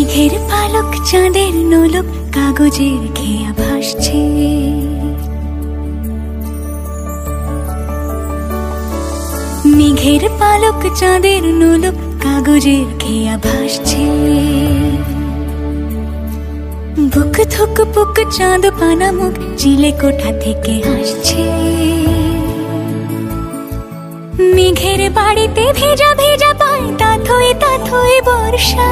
মেঘের পালক চাঁদের নোলক কাগজের খেয়া ভাসছে। মেঘের পালক চাঁদের নোলক কাগজের খেয়া ভাসছে। বুক থুক পুক চাঁদ পানা মুখ চিলে কোঠা থেকে হাসছে। মেঘের বাড়িতে ভেজা ভেজা পায় তাথই বর্ষা।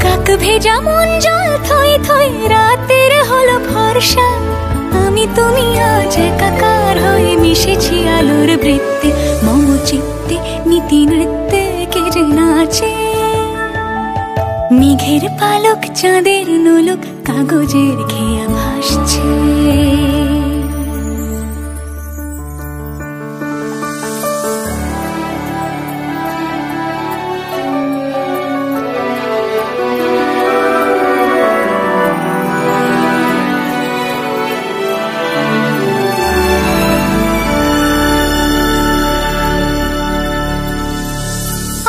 কাক ভেজা মন জল থই থই রাতের হলো ভরসা। আমি তুমি আজ একাকার হয়ে মিশেছি আলোর বৃত্তে। মম চিত্তে নীতি নৃত্যে কে যে নাচে। মেঘের পালক চাঁদের নোলক কাগজের খেয়া ভাসছে।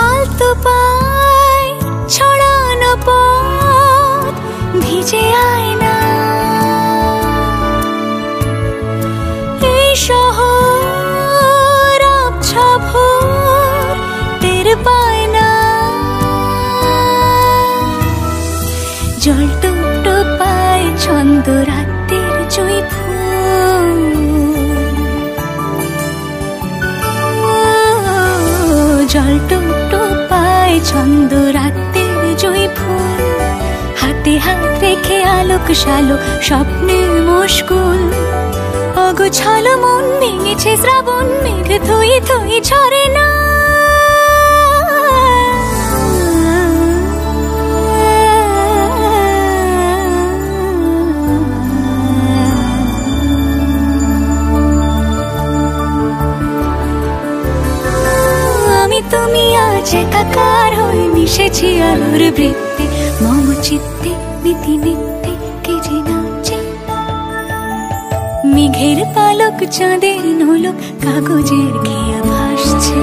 আলতো পায় ছড়ানো পথ ভিজে আয়না। এই শহর আবছা ভোর টের পায় না। জল টুকটো পায় ছন্দ রাতের জুঁই ফুল। জল টুকটো পায় ছন্দ রাতের জুঁই ফুল। হাতে হাত রেখে আলোক শালো স্বপ্নের মুশকুল। অগোছালো মন ভেঙেছে শ্রাবণ মেঘ থই থই ঝরে না। আমি তুমি আজ একাকার হয়ে মিশেছি আলোর বৃত্তে। মম চিত্তে নীতি নিত্যে কে যে নাচে। মেঘের পালক চাঁদের নোলক কাগজের খেয়া ভাসছে।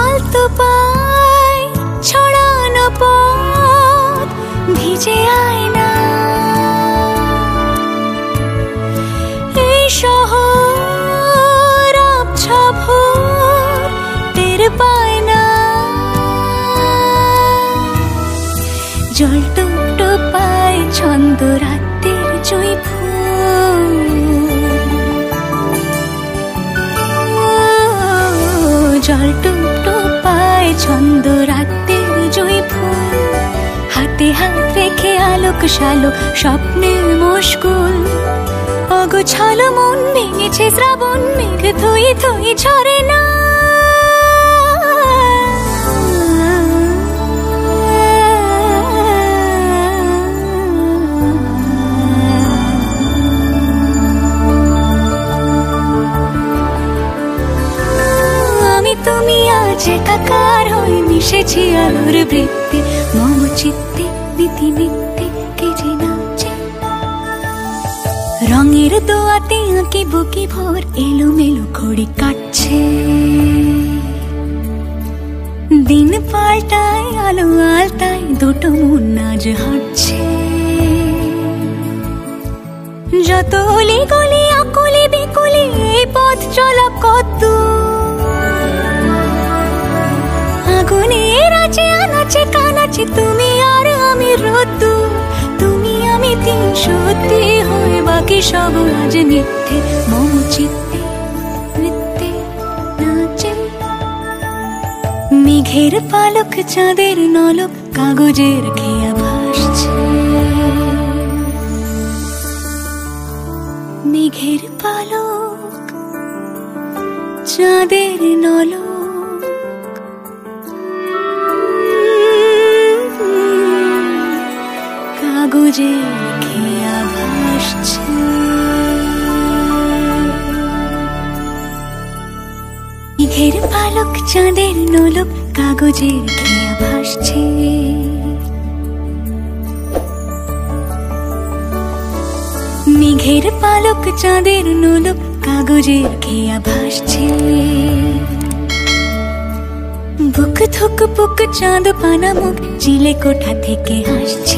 আলতো পায় ছড়ানো পথ ভিজে আয়না। এই শহর আবছা ভোর টের পায় না। জল টুকটো পায় ছন্দ রাতের জুঁই ফুল। জল টুকটো পায় ছন্দ রাতের জুঁই ফুল। হাতে হাত রেখে আলোক শালো স্বপ্নের মুশকুল। অগোছালো মন ভেঙেছে শ্রাবণ মেঘ থই থই ঝরে না। আমি তুমি আজ একাকার হয়ে মিশেছি আলোর বৃত্তে। মম চিত্তে নীতি নিত্যে কে যে নাচে। রঙের দোয়াতে আঁকি বুকি ভোর এলোমেলো ঘড়ি কাটছে। দিন পাল্টায় আলো আলতায় দুটো মন আজ হাঁটছে। যত অলি গলি আকুলি বিকুলি এই পথ চলা কত। আগুনের আছে আনাচে কানাচে তুমি আর আমি রোদ্দু। তুমি আমি তিন সত্যি হয়ে বাকি সব আজ মিথ্যে। মম চিত্তে নৃত্যে নাচে। মেঘের পালক চাঁদের নলক কাগজের খেয়া ভাসছে। মেঘের পালক চাঁদের নলক কাগজের খেয়া ভাসছে। চাঁদের নোলক কাগজের খেয়া ভাসছে। মেঘের পালক চাঁদের নোলক কাগজের খেয়া ভাসছে। বুক থুক পুক চাঁদ পানা মুখ চিলে কোঠা থেকে হাসছে।